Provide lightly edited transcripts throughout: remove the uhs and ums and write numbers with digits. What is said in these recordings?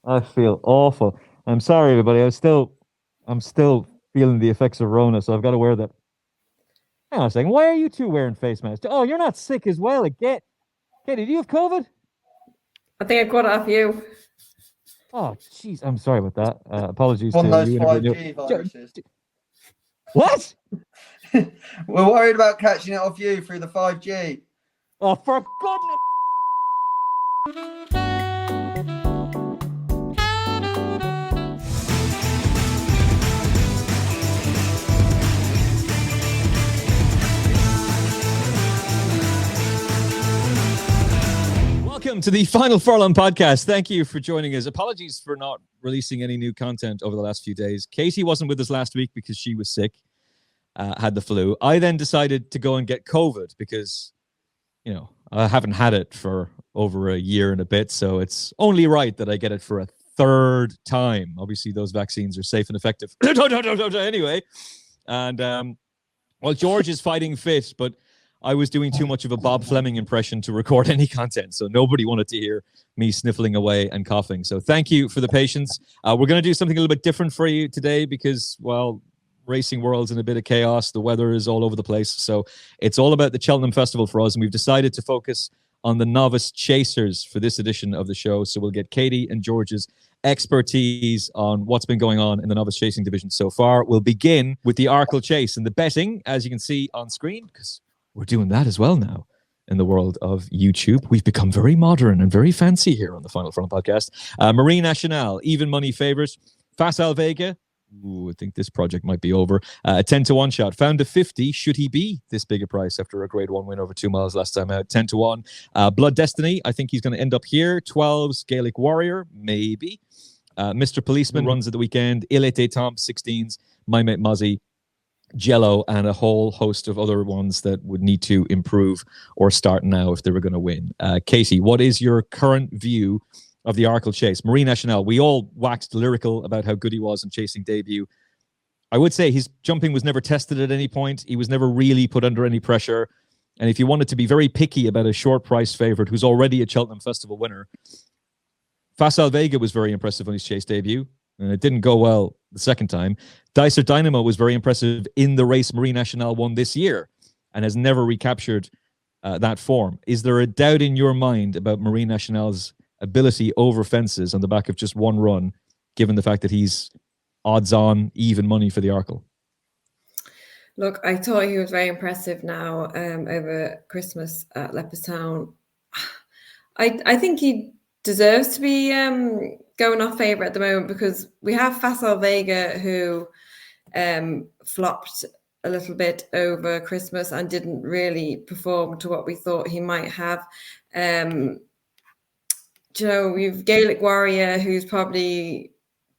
I feel awful. I'm sorry, everybody. I'm still feeling the effects of Rona, so I've got to wear that. Hang on a second. Why are you two wearing face masks? Oh, you're not sick as well. Again. Katie, do you have COVID? I think I caught it off you. Oh, jeez. I'm sorry about that. Apologies One to of those you and everyone. 5G viruses. What? We're worried about catching it off you through the 5G. Oh, for goodness. Welcome to the Final Furlong Podcast. Thank you for joining us. Apologies for not releasing any new content over the last few days. Katie wasn't with us last week because she was sick, had the flu. I then decided to go and get COVID because, you know, I haven't had it for over a year and a bit, so it's only right that I get it for a third time. Obviously, those vaccines are safe and effective. Anyway, and well, George is fighting fit, but I was doing too much of a Bob Fleming impression to record any content, so nobody wanted to hear me sniffling away and coughing. So thank you for the patience. We're going to do something a little bit different for you today because, well, racing world's in a bit of chaos. The weather is all over the place. So it's all about the Cheltenham Festival for us, and we've decided to focus on the Novice Chasers for this edition of the show. So we'll get Katie and George's expertise on what's been going on in the novice chasing division so far. We'll begin with the Arkle Chase and the betting, as you can see on screen, because we're doing that as well now in the world of YouTube. We've become very modern and very fancy here on the Final Furlong Podcast. Marine Nationale, even money favourite. Facile Vega, I think this project might be over. 10 to 1 shot. Found a 50. Should he be this big a price after a grade 1 win over 2 miles last time out? 10 to 1. Blood Destiny, I think he's going to end up here. 12s, Gaelic Warrior, maybe. Mr. Policeman runs at the weekend. Il était temps, 16s. My Mate Mozzie, Jello, and a whole host of other ones that would need to improve or start now if they were going to win. Katie, what is your current view of the Arkle Chase? Marine Nationale, we all waxed lyrical about how good he was in chasing debut. I would say his jumping was never tested at any point. He was never really put under any pressure. And if you wanted to be very picky about a short price favourite who's already a Cheltenham Festival winner, Facile Vega was very impressive on his chase debut, and it didn't go well the second time. Dicer Dynamo was very impressive in the race Marine Nationale won this year and has never recaptured that form. Is there a doubt in your mind about Marine Nationale's ability over fences on the back of just one run, given the fact that he's odds-on even money for the Arkle? Look, I thought he was very impressive now over Christmas at Leopardstown. I think he deserves to be going off favourite at the moment because we have Facile Vega who flopped a little bit over Christmas and didn't really perform to what we thought he might have. You know, we've Gaelic Warrior who's probably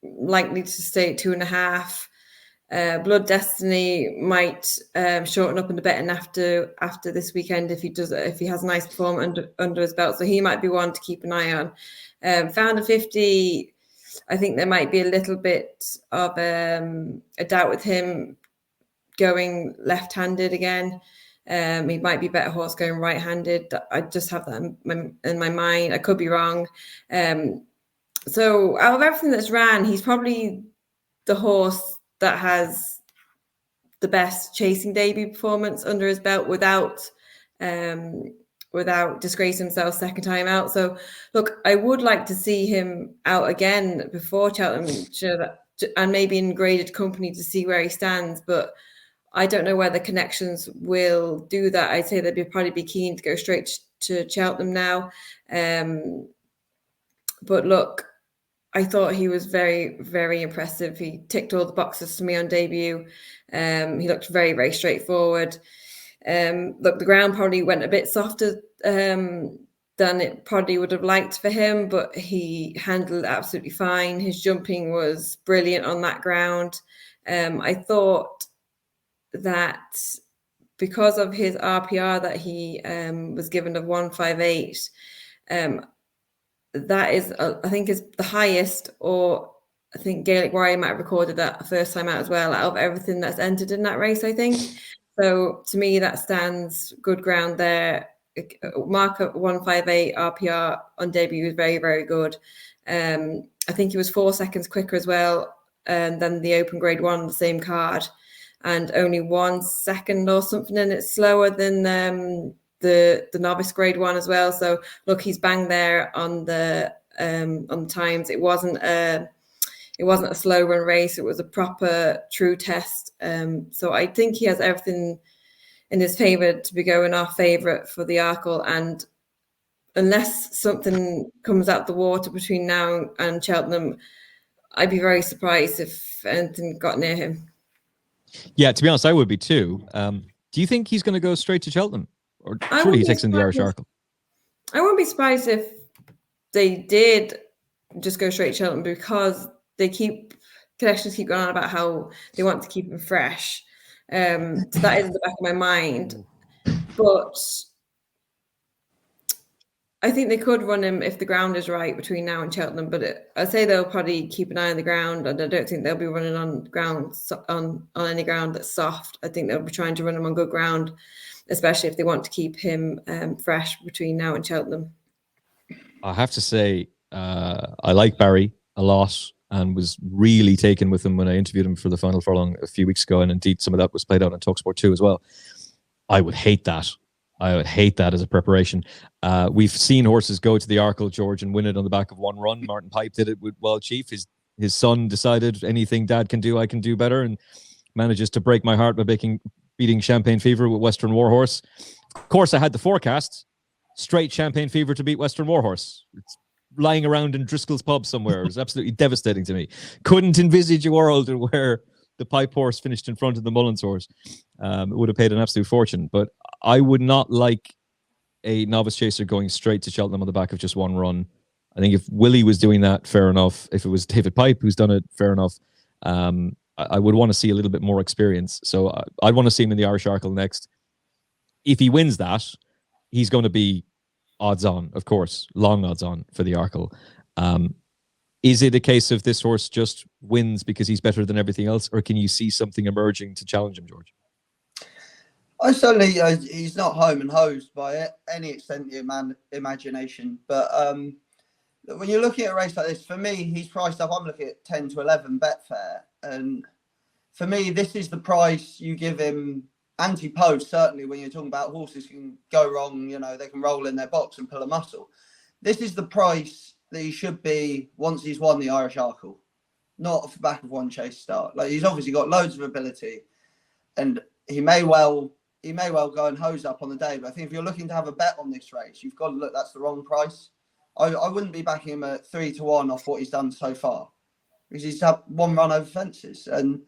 likely to stay at 2.5. Blood Destiny might shorten up in the betting after this weekend if he has a nice perform under his belt, so he might be one to keep an eye on. Found a 50. I think there might be a little bit of a doubt with him going left-handed again. He might be better horse going right-handed. I just have that in my mind. I could be wrong. So out of everything that's ran, he's probably the horse that has the best chasing debut performance under his belt without disgracing himself second time out. So, look, I would like to see him out again before Cheltenham, and maybe in graded company to see where he stands. But I don't know whether Connections will do that. I'd say they'd probably be keen to go straight to Cheltenham now. But look, I thought he was very, very impressive. He ticked all the boxes for me on debut. He looked very, very straightforward. Look, the ground probably went a bit softer than it probably would have liked for him, but he handled it absolutely fine. His jumping was brilliant on that ground. I thought that because of his RPR that he was given of 158, that is, I think, is the highest, or I think Gaelic Warrior might have recorded that first time out as well, out of everything that's entered in that race, I think. So to me, that stands good ground there. Mark of 158 RPR on debut was very, very good. I think he was 4 seconds quicker as well than the Open Grade 1 on the same card, and only 1 second or something in it slower than the Novice Grade 1 as well. So look, he's banged there on the times. It wasn't a slow run race. It was a proper true test. So I think he has everything in his favour to be going off favourite for the Arkle, and unless something comes out the water between now and Cheltenham, I'd be very surprised if anything got near him. Yeah, to be honest, I would be too. Do you think he's going to go straight to Cheltenham? Or surely he takes in the Irish Arkle? I wouldn't be surprised if they did just go straight to Cheltenham, because connections keep going on about how they want to keep him fresh. So that is in the back of my mind. But I think they could run him if the ground is right between now and Cheltenham, but I'd say they'll probably keep an eye on the ground, and I don't think they'll be running on ground on any ground that's soft. I think they'll be trying to run him on good ground, especially if they want to keep him fresh between now and Cheltenham. I have to say, I like Barry a lot and was really taken with him when I interviewed him for the Final Furlong a few weeks ago, and indeed some of that was played out on TalkSport 2 as well. I would hate that. I would hate that as a preparation. We've seen horses go to the Arkle, George, and win it on the back of one run. Martin Pipe did it with Wild Chief. His son decided anything Dad can do, I can do better, and manages to break my heart by beating Champagne Fever with Western Warhorse. Of course, I had the forecast. Straight Champagne Fever to beat Western Warhorse. It's lying around in Driscoll's pub somewhere. It was absolutely devastating to me. Couldn't envisage a world where the Pipe horse finished in front of the Mullins horse. It would have paid an absolute fortune. But I would not like a novice chaser going straight to Cheltenham on the back of just one run. I think if Willie was doing that, fair enough. If it was David Pipe who's done it, fair enough. I would want to see a little bit more experience. So I'd want to see him in the Irish Arkle next. If he wins that, he's going to be odds on, of course, long odds on for the Arkle. Is it a case of this horse just wins because he's better than everything else, or can you see something emerging to challenge him, George? I certainly, he's not home and hosed by any extent of imagination. But when you're looking at a race like this, for me, he's priced up. I'm looking at 10 to 11 Betfair. And for me, this is the price you give him. Ante-Post, certainly, when you're talking about horses can go wrong, they can roll in their box and pull a muscle. This is the price that he should be once he's won the Irish Arkle, not off the back of one chase start. Like, he's obviously got loads of ability, and he may well go and hose up on the day. But I think if you're looking to have a bet on this race, you've got to look. That's the wrong price. I wouldn't be backing him at 3-1 off what he's done so far, because he's had one run over fences. And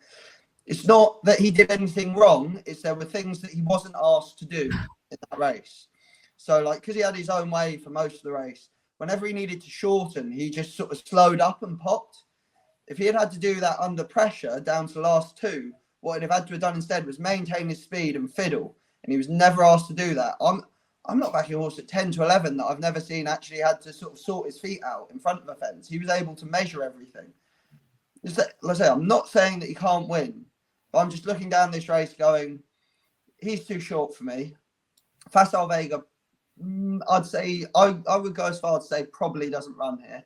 it's not that he did anything wrong. It's there were things that he wasn't asked to do in that race. So, because he had his own way for most of the race, whenever he needed to shorten, he just sort of slowed up and popped. If he had to do that under pressure down to the last two, what he'd have had to have done instead was maintain his speed and fiddle. And he was never asked to do that. I'm not backing a horse at 10 to 11 that I've never seen actually had to sort of sort his feet out in front of a fence. He was able to measure everything. Like I say, I'm not saying that he can't win. But I'm just looking down this race going, he's too short for me. Facile Vega, I'd say, I would go as far to say probably doesn't run here.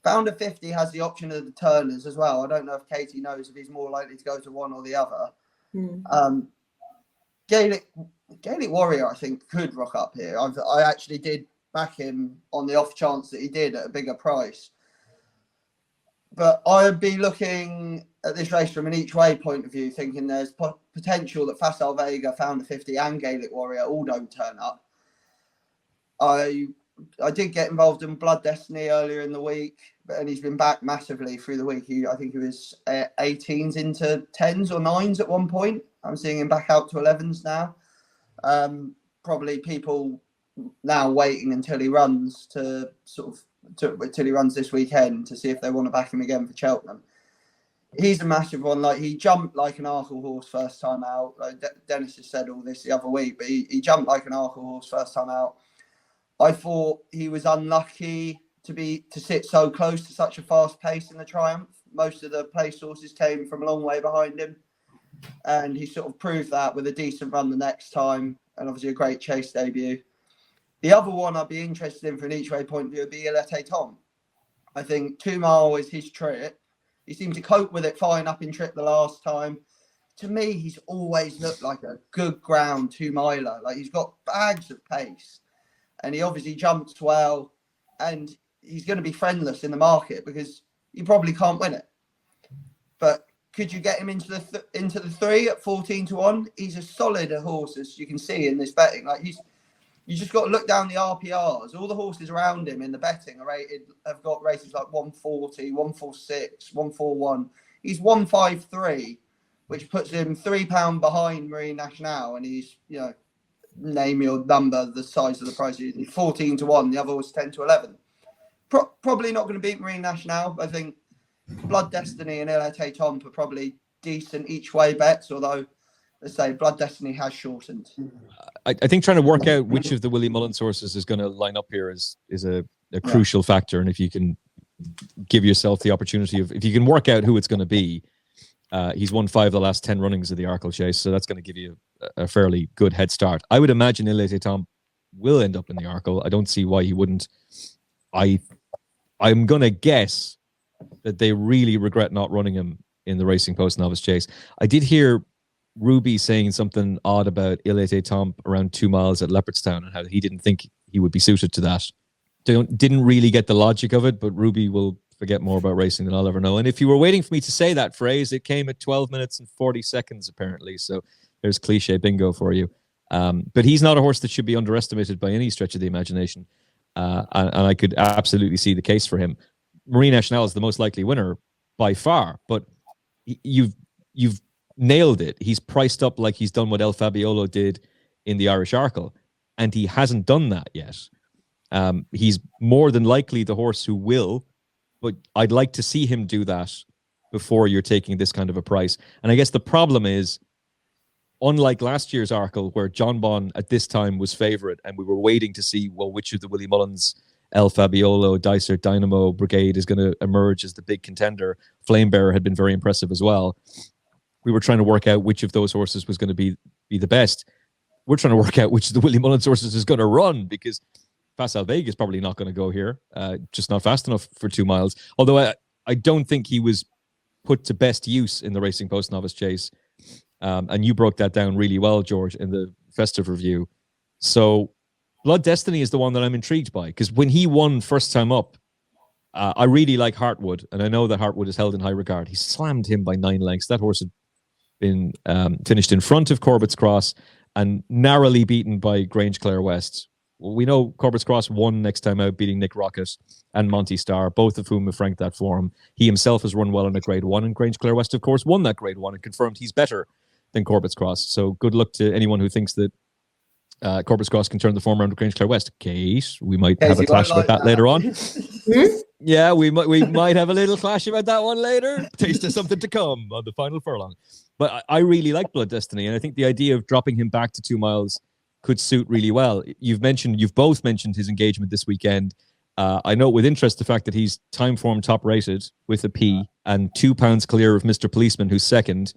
Founder 50 has the option of the Turners as well. I don't know if Katie knows if he's more likely to go to one or the other. Gaelic Warrior, I think, could rock up here. I actually did back him on the off chance that he did at a bigger price. But I'd be looking at this race from an each way point of view, thinking there's potential that Facile Vega, Founder 50 and Gaelic Warrior all don't turn up. I did get involved in Blood Destiny earlier in the week, and he's been back massively through the week. I think he was 18s into 10s or 9s at one point. I'm seeing him back out to 11s now. Probably people now waiting until he runs till he runs this weekend to see if they want to back him again for Cheltenham. He's a massive one. He jumped like an Arkle horse first time out. Dennis has said all this the other week, but he jumped like an Arkle horse first time out. I thought he was unlucky to sit so close to such a fast pace in the Triumph. Most of the place horses came from a long way behind him, and he sort of proved that with a decent run the next time, and obviously a great chase debut. The other one I'd be interested in from an each way point of view would be Ilete Tom. I think 2 mile is his trip. He seemed to cope with it fine up in trip the last time. To me, he's always looked like a good ground 2 miler. Like, he's got bags of pace, and he obviously jumps well, and he's going to be friendless in the market because you probably can't win it. But could you get him into the 3 at 14-1? He's as solid a horse as you can see in this betting. Like, you just got to look down the RPRs. All the horses around him in the betting have got races like 140, 146, 141. He's 153, which puts him £3 behind Marine Nationale, and he's, name your number, the size of the price. He's 14-1. The other was 10-11. Probably not going to beat Marine Nationale. I think Blood Destiny and Il Était Temps are probably decent each way bets, although, let's say, Blood Destiny has shortened. I think trying to work out which of the Willie Mullins horses is going to line up here is a crucial factor. And if you can give yourself the opportunity if you can work out who it's going to be, he's won 5 of the last 10 runnings of the Arkle Chase, so that's going to give you a fairly good head start. I would imagine Il Était Temps will end up in the Arkle. I don't see why he wouldn't. I'm going to guess that they really regret not running him in the Racing Post Novice Chase. I did hear Ruby saying something odd about Il Était Temps around 2 miles at Leopardstown and how he didn't think he would be suited to that. Didn't really get the logic of it, but Ruby will forget more about racing than I'll ever know. And if you were waiting for me to say that phrase, it came at 12 minutes and 40 seconds, apparently. So there's cliche bingo for you. But he's not a horse that should be underestimated by any stretch of the imagination. And I could absolutely see the case for him. Marine Nationale is the most likely winner by far, but you've nailed it. He's priced up like he's done what El Fabiolo did in the Irish Arkle, and he hasn't done that yet. He's more than likely the horse who will, but I'd like to see him do that before you're taking this kind of a price. And I guess the problem is, unlike last year's Arkle, where John Bon at this time was favourite, and we were waiting to see, well, which of the Willie Mullins, El Fabiolo, Dysart, Dynamo Brigade is going to emerge as the big contender. Flamebearer had been very impressive as well. We were trying to work out which of those horses was going to be the best. We're trying to work out which of the Willie Mullins horses is going to run, because Facile Vega is probably not going to go here. Just not fast enough for 2 miles. Although I don't think he was put to best use in the Racing Post Novice Chase. And you broke that down really well, George, in the festive review. So Blood Destiny is the one that I'm intrigued by, because when he won first time up, I really like Heartwood, and I know that Heartwood is held in high regard. He slammed him by 9 lengths. That horse had been finished in front of Corbett's Cross and narrowly beaten by Grange Clare West. Well, we know Corbett's Cross won next time out, beating Nick Rocket and Monty Starr, both of whom have franked that form. He himself has run well in a Grade 1, and Grange Clare West, of course, won that Grade 1 and confirmed he's better than Corbett's Cross. So good luck to anyone who thinks that Corbett's Cross can turn the form around to Grange Clare West. Case, we might have a clash about that later on. Yeah, we might have a little clash about that one later. Taste of something to come on the Final Furlong. But I really like Blood Destiny, and I think the idea of dropping him back to 2 miles could suit really well. You've both mentioned his engagement this weekend. I note with interest the fact that he's time form top rated with a P and £2 clear of Mr. Policeman, who's second.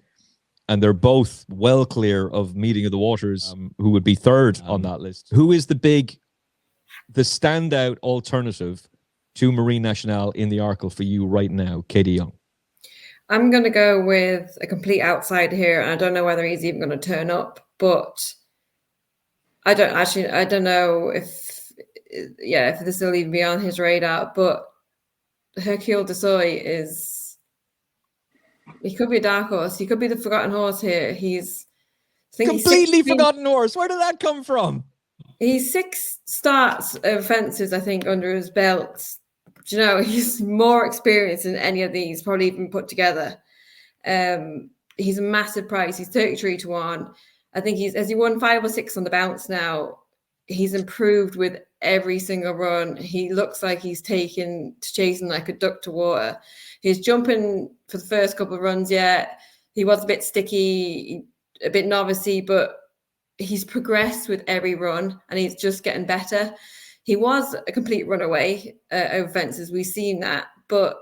And they're both well clear of Meeting of the Waters, who would be third on that list. Who is the standout alternative to Marine Nationale in the Arkle for you right now, Katie Young? I'm going to go with a complete outsider here, and I don't know whether he's even going to turn up, but I don't know if this will even be on his radar, but Hercule de Soy he could be a dark horse. He could be the forgotten horse here. He's completely forgotten horse. Where did that come from? He's 6 starts of fences, I think, under his belt. Do you know, he's more experienced than any of these, probably even put together. He's a massive price. He's 33-1. I think has he won 5 or 6 on the bounce now? He's improved with every single run. He looks like he's taken to chasing like a duck to water. He's jumping for the first couple of runs, he was a bit sticky, a bit novice-y, but he's progressed with every run and he's just getting better. He was a complete runaway over fences. We've seen that, but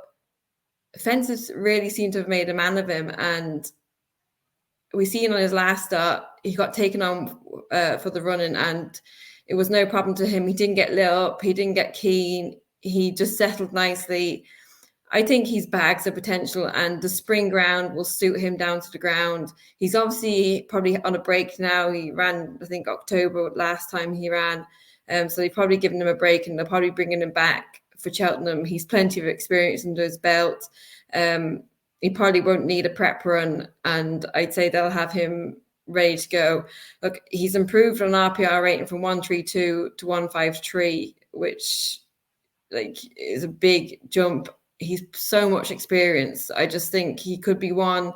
fences really seem to have made a man of him. And we've seen on his last start, he got taken on for the running and it was no problem to him. He didn't get lit up. He didn't get keen. he just settled nicely. I think he's bags of potential, and the spring ground will suit him down to the ground. He's obviously probably on a break now. He ran, I think, October last time he ran. So they've probably given him a break, and they're probably bringing him back for Cheltenham. He's plenty of experience under his belt. He probably won't need a prep run, and I'd say they'll have him ready to go. Look, he's improved on RPR rating from 132 to 153, which is a big jump. He's so much experience. I just think he could be one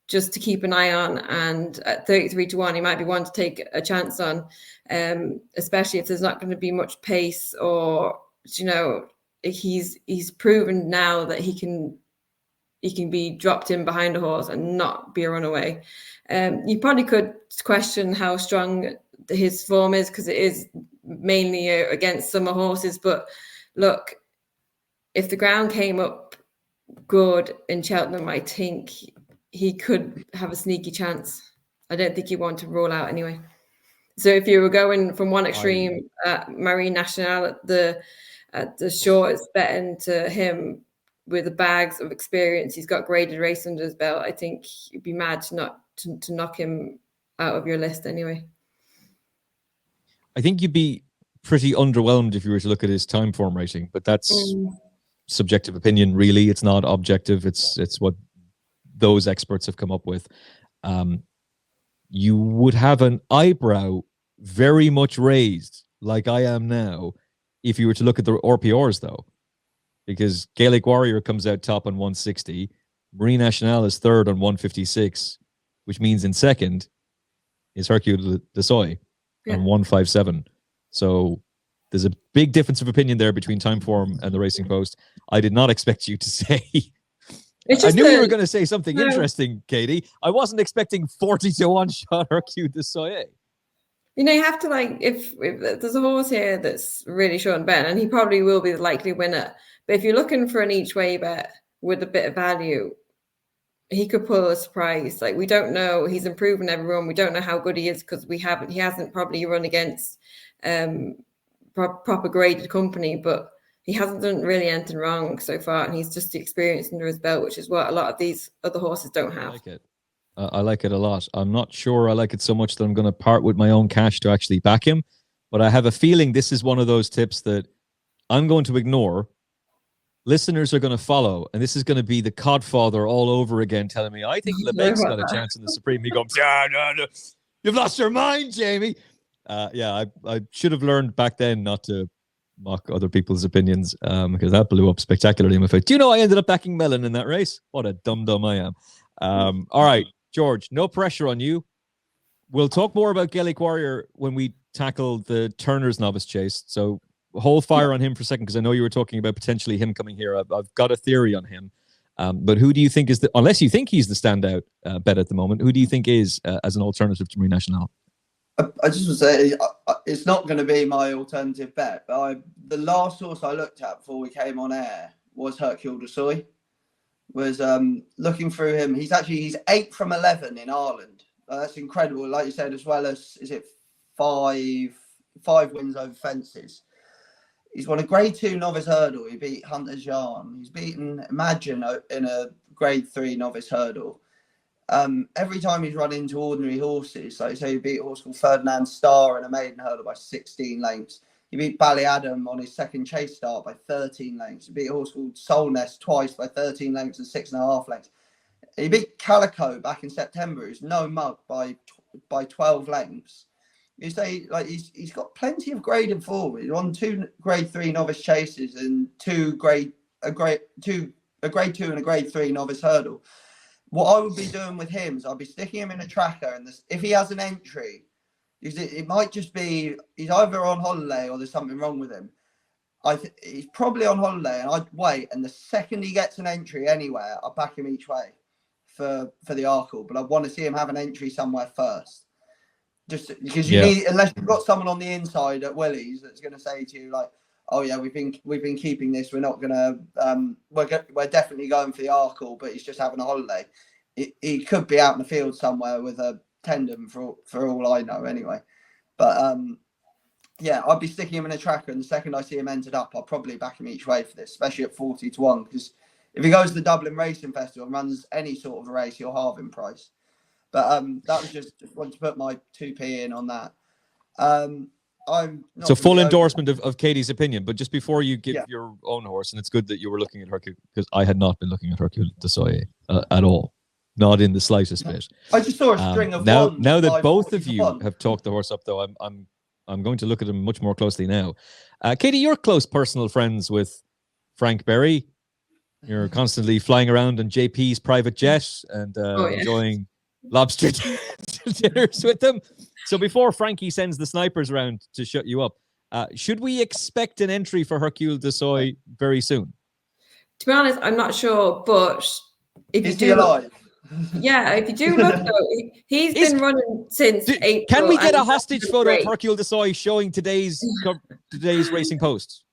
just to keep an eye on, and at 33 to 1, he might be one to take a chance on, especially if there's not going to be much pace, or he's proven now that he can be dropped in behind a horse and not be a runaway. You probably could question how strong his form is, because it is mainly against summer horses, but look, if the ground came up good in Cheltenham, I think he could have a sneaky chance. I don't think he'd want to roll out anyway. So if you were going from one extreme, Marine Nationale at the shortest betting to him with the bags of experience, he's got graded race under his belt, I think you'd be mad to knock him out of your list anyway. I think you'd be pretty underwhelmed if you were to look at his time form rating, but that's subjective opinion, really. It's not objective. It's what those experts have come up with. You would have an eyebrow very much raised, like I am now, if you were to look at the RPRs, though, because Gaelic Warrior comes out top on 160, Marine Nationale is third on 156, which means in second is Hercule de Soy on 157. So there's a big difference of opinion there between time form and the Racing Post. I did not expect you to say. I knew you were going to say something interesting, Katie. I wasn't expecting 40 to 1 shot Hercule de Soy. You have to, if there's a horse here that's really short and bet, and he probably will be the likely winner. But if you're looking for an each way bet with a bit of value, he could pull a surprise. We don't know. He's improving everyone. We don't know how good he is because he hasn't probably run against proper graded company, but he hasn't done really anything wrong so far, and he's just the experience under his belt, which is what a lot of these other horses don't have. I like it. I like it a lot. I'm not sure I like it so much that I'm going to part with my own cash to actually back him, but I have a feeling this is one of those tips that I'm going to ignore. Listeners are going to follow, and this is going to be the Codfather all over again, telling me, I think Lebeck's got a chance in the Supreme. He goes, no. You've lost your mind, Jamie. I should have learned back then not to mock other people's opinions, because that blew up spectacularly in my face. Do you know I ended up backing Mellon in that race? What a dum-dum I am. All right, George, no pressure on you. We'll talk more about Gaelic Warrior when we tackle the Turner's Novice Chase. So hold fire on him for a second, because I know you were talking about potentially him coming here. I've got a theory on him. But who do you think is unless you think he's the standout bet at the moment, who do you think is as an alternative to Marine Nationale? I just would say it's not going to be my alternative bet, but the last horse I looked at before we came on air was Hercule de Soy. Was looking through him. He's 8 from 11 in Ireland. That's incredible. Like you said, as well as is it five wins over fences. He's won a Grade 2 novice hurdle. He beat Hunter Jean. He's beaten Imagine in a Grade 3 novice hurdle. Every time he's run into ordinary horses, like say he beat a horse called Ferdinand Starr in a maiden hurdle by 16 lengths. He beat Ballyadam on his second chase start by 13 lengths. He beat a horse called Soul Nest twice by 13 lengths and 6.5 lengths. He beat Calico back in September, who's no mug, by 12 lengths. You say he's got plenty of graded forward. He's won 2 Grade 3 novice chases and a Grade 2 and a Grade 3 novice hurdle. What I would be doing with him is I'd be sticking him in a tracker, and if he has an entry, it might just be he's either on holiday or there's something wrong with him. He's probably on holiday, and I'd wait. And the second he gets an entry anywhere, I'll back him each way for the Arkle. But I want to see him have an entry somewhere first, just because you need, unless you've got someone on the inside at Willys that's going to say to you oh yeah, we've been keeping this. We're not going to. We're definitely going for the Arkle, but he's just having a holiday. He could be out in the field somewhere with a tendon for all I know anyway. But yeah, I'd be sticking him in a tracker, and the second I see him entered up, I'll probably back him each way for this, especially at 40-1, because if he goes to the Dublin Racing Festival and runs any sort of a race, he'll halve in price. But that was just wanted to put my 2p in on that. I'm not so full really endorsement of Katie's opinion, but just before you give your own horse, and it's good that you were looking at Hercule, because I had not been looking at Hercule de Soye at all, not in the slightest bit. I just saw a string of now ones. Now that both of 40-1. you have talked the horse up, though, I'm going to look at him much more closely now. Katie, you're close personal friends with Frank Berry. You're constantly flying around on JP's private jet and enjoying lobster dinners with them. So before Frankie sends the snipers around to shut you up, should we expect an entry for Hercule de Soye very soon? To be honest, I'm not sure, but if Is you he do, alive? yeah, if you do look though, he's been running since April. Can we get a and hostage that's photo great. of Hercule de Soye showing today's Racing Post?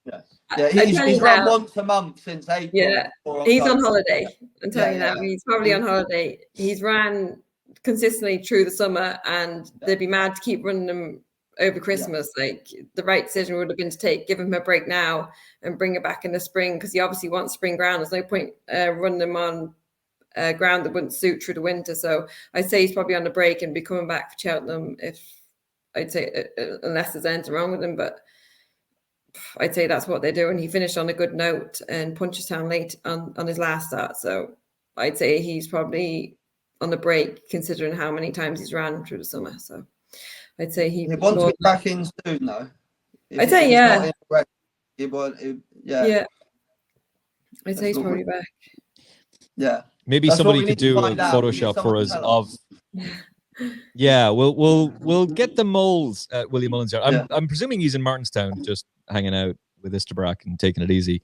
Yeah, he's run once a month since April. Yeah, he's on holiday. I'm telling you now, he's probably on holiday. He's ran consistently through the summer, and they'd be mad to keep running them over Christmas. Like, the right decision would have been to give him a break now and bring it back in the spring, because he obviously wants spring ground. There's no point running them on ground that wouldn't suit through the winter. So I'd say he's probably on the break and be coming back for Cheltenham, unless there's anything wrong with him. But I'd say that's what they're doing. He finished on a good note and Punchestown late on his last start. So I'd say he's probably on the break, considering how many times he's ran through the summer. So I'd say he wants to be back in soon, though. I'd say, yeah. Yeah. I'd say he's probably back. Yeah. Maybe That's somebody what we could need to do a find out. Photoshop for us of. Yeah, we'll get the moles at Willie Mullins here. I'm presuming he's in Martinstown, just hanging out with Isterbrak and taking it easy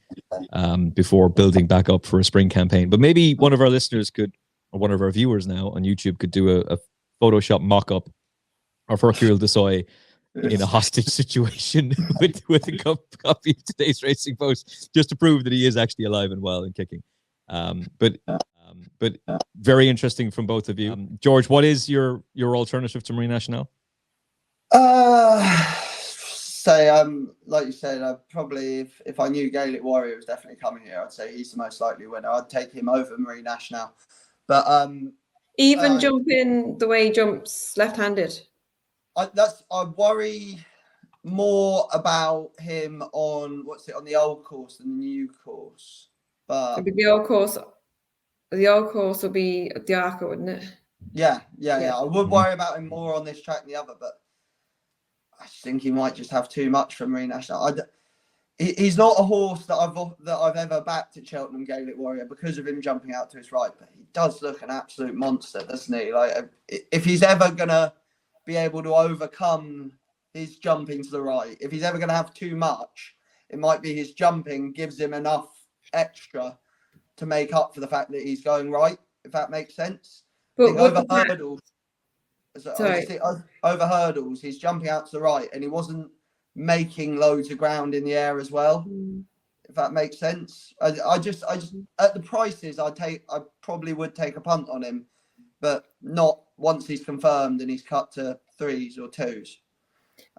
before building back up for a spring campaign. But maybe one of our listeners could, or one of our viewers now on YouTube, could do a Photoshop mock-up of Hercule de Soye in a hostage situation with a copy of today's Racing Post, just to prove that he is actually alive and well and kicking. But very interesting from both of you. George, what is your alternative to Marine Nationale? Like you said, probably if I knew Gaelic Warrior was definitely coming here, I'd say he's the most likely winner. I'd take him over Marine Nationale. But even jumping the way he jumps left-handed. I worry more about him on the old course than the new course. But it'd be the old course. The old course will be the Arkle, wouldn't it? Yeah. I would worry about him more on this track than the other, but I think he might just have too much for Marine Nationale. He's not a horse that I've ever backed at Cheltenham Gaelic Warrior because of him jumping out to his right, but he does look an absolute monster, doesn't he? Like, if he's ever gonna be able to overcome his jumping to the right, if he's ever gonna have too much, it might be his jumping gives him enough extra to make up for the fact that he's going right, if that makes sense. But over hurdles, he's jumping out to the right, and he wasn't making loads of ground in the air as well. If that makes sense. I just at the prices I probably would take a punt on him, but not once he's confirmed and he's cut to 3s or 2s.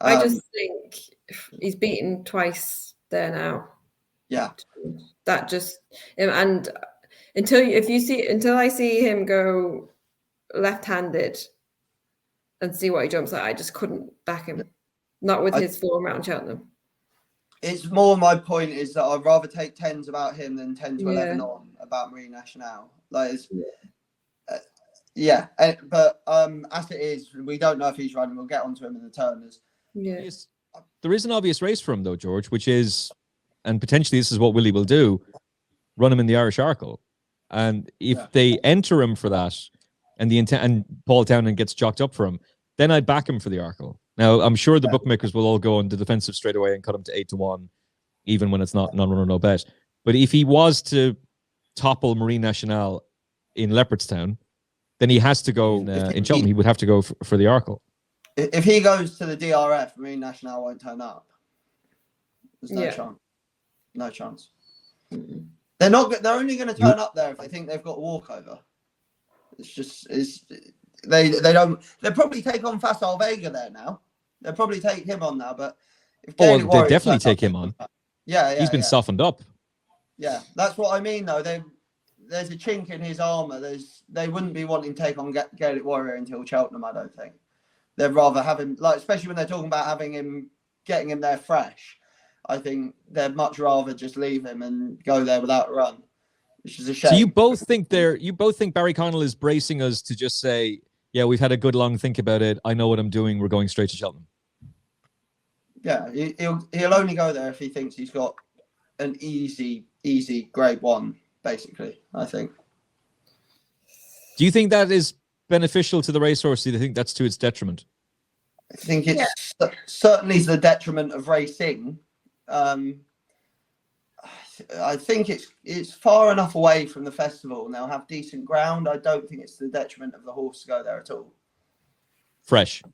I just think he's beaten twice there now. Yeah. That just, and until I see him go left-handed and see what he jumps at, I just couldn't back him. Not with his form around Cheltenham. It's more my point is that I'd rather take 10s about him than 10 to 11 on about Marine Nationale. Like, but as it is, we don't know if he's running. We'll get onto him in the Turners. Yeah. There is an obvious race for him, though, George, which is, and potentially this is what Willie will do, run him in the Irish Arkle. And if they enter him for that, and Paul Townend gets jocked up for him, then I'd back him for the Arkle. Now, I'm sure the bookmakers will all go on the defensive straight away and cut him to 8-1, even when it's not non-run or no bet. But if he was to topple Marine Nationale in Leopardstown, then he has to go in Cheltenham. He would have to go for the Arkle. If he goes to the DRF, Marine Nationale won't turn up. There's no chance. No chance. Mm-hmm. They're only going to turn up there if they think they've got a walkover. They don't. They'll probably take on Facile Vega there now. They'll probably take him on now, but If Oh, Gaelic well, they Warrior definitely turns up, take him on. Yeah, He's been softened up. Yeah, that's what I mean, though. There's a chink in his armour. They wouldn't be wanting to take on Gaelic Warrior until Cheltenham, I don't think. They'd rather have him, like, especially when they're talking about getting him there fresh. I think they'd much rather just leave him and go there without a run, which is a shame. So you both think Barry Connell is bracing us to just say, yeah, we've had a good long think about it. I know what I'm doing. We're going straight to Cheltenham. Yeah, he'll only go there if he thinks he's got an easy grade 1, basically, I think. Do you think that is beneficial to the racehorse? Do you think that's to its detriment? I think it's certainly the detriment of racing. I think it's far enough away from the festival and they'll have decent ground. I don't think it's the detriment of the horse to go there at all. Fresh.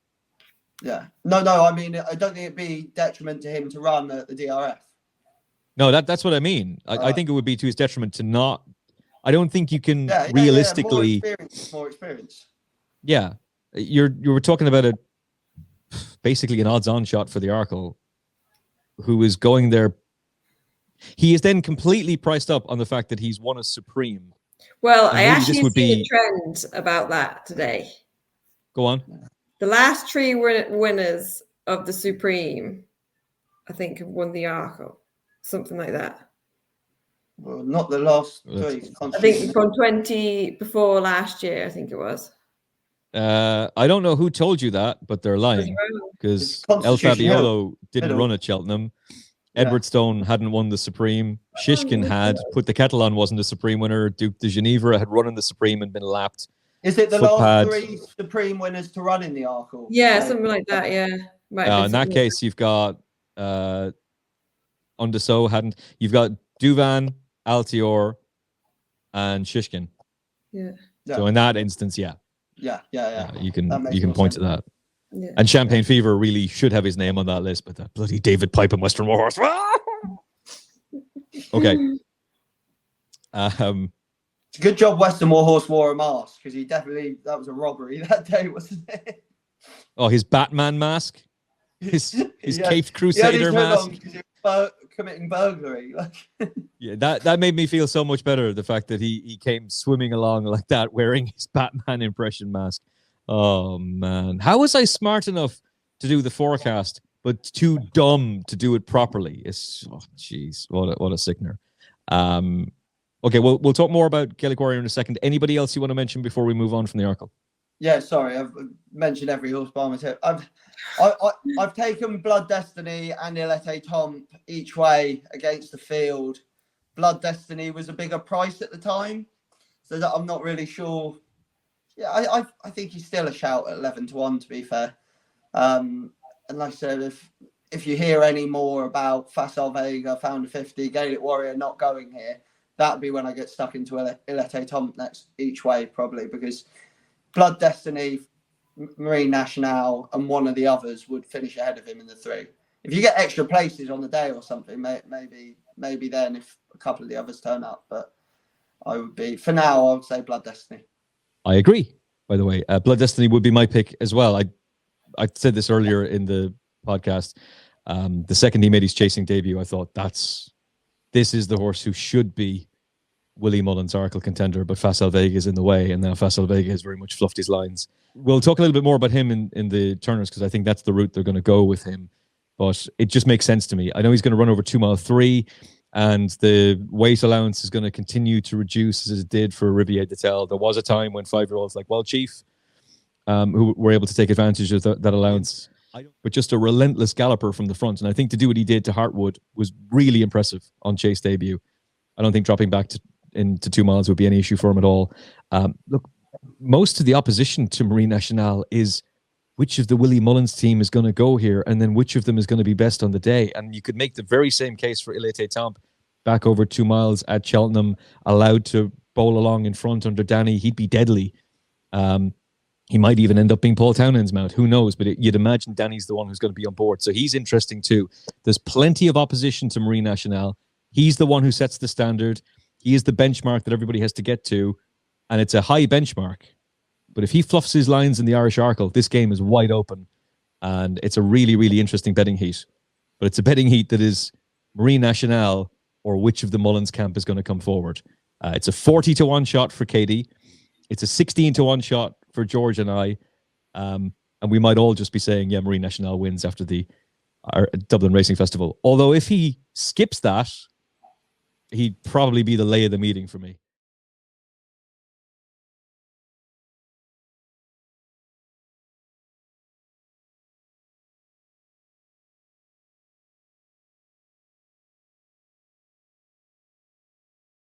Yeah. No, I mean, I don't think it'd be detriment to him to run at the DRF. No, that's what I mean. I think it would be to his detriment to not. I don't think you can realistically. More experience. Yeah, you were talking about basically an odds-on shot for the Arkle, who is going there. He is then completely priced up on the fact that he's won a Supreme. Well, I actually see a trend about that today. Go on. The last 3 winners of the Supreme, I think, have won the Arkle. Something like that. Well, not the last 3. I think from 20 before last year, I think it was. I don't know who told you that, but they're lying because El Fabiolo didn't run at Cheltenham. Edward Stone hadn't won the Supreme. Shishkin had. Put the Kettle On wasn't a Supreme winner. Duke de Ginevra had run in the Supreme and been lapped. Is it the last 3 Supreme winners to run in the Arkle? Yeah, something like that, yeah. In that case, you've got Underso hadn't. You've got Duvan, Altior, and Shishkin. Yeah. So in that instance, yeah. You can point to that. Yeah. And Champagne Fever really should have his name on that list, but that bloody David Pipe and Western Warhorse. Okay. It's a good job Western Warhorse wore a mask because that was a robbery that day, wasn't it? Oh, his Batman mask, his Caped Crusader mask. He was committing burglary. Yeah, that made me feel so much better. The fact that he came swimming along like that wearing his Batman impression mask. Oh man, how was I smart enough to do the forecast but too dumb to do it properly? What a sickener. Okay, we'll talk more about Gaelic Warrior in a second. Anybody else you want to mention before we move on from the Arkle? Yeah, sorry, I've mentioned every horse by myself. I've taken Blood Destiny and Il Tomp each way against the field. Blood Destiny was a bigger price at the time, so that I'm not really sure. Yeah, I think he's still a shout at 11-1, to be fair. And like I said, if you hear any more about Facile Vega, Founder 50, Gaelic Warrior not going here, that'd be when I get stuck into Il Tomp next each way, probably, because Blood Destiny, Marine Nationale, and one of the others would finish ahead of him in the 3. If you get extra places on the day or something, maybe then if a couple of the others turn up. But for now, I would say Blood Destiny. I agree, by the way. Blood Destiny would be my pick as well. I said this earlier in the podcast. The second he made his chasing debut, I thought this is the horse who should be Willie Mullins' Arkle Contender, but Facile Vega is in the way, and now Facile Vega has very much fluffed his lines. We'll talk a little bit more about him in the Turners because I think that's the route they're going to go with him. But it just makes sense to me. I know he's going to run over 2 mile 3, and the weight allowance is going to continue to reduce as it did for Riviere d'Etel. There was a time when 5-year-olds like Well Chief, who were able to take advantage of that allowance, but just a relentless galloper from the front. And I think to do what he did to Hartwood was really impressive on Chase debut. I don't think dropping back into 2 miles would be any issue for him at all. Look, most of the opposition to Marine Nationale is which of the Willie Mullins team is going to go here, and then which of them is going to be best on the day. And you could make the very same case for Il Tomp back over 2 miles at Cheltenham, allowed to bowl along in front under Danny. He'd be deadly. He might even end up being Paul Townend's mount. Who knows? But you'd imagine Danny's the one who's going to be on board. So he's interesting too. There's plenty of opposition to Marine Nationale. He's the one who sets the standard. He is the benchmark that everybody has to get to. And it's a high benchmark. But if he fluffs his lines in the Irish Arkle, this game is wide open. And it's a really, really interesting betting heat. but it's a betting heat that is Marine Nationale or which of the Mullins camp is going to come forward. It's a 40-1 shot for Katie. It's a 16-1 shot for George and I. And we might all just be saying, yeah, Marine Nationale wins after the Dublin Racing Festival. Although if he skips that, he'd probably be the lay of the meeting for me.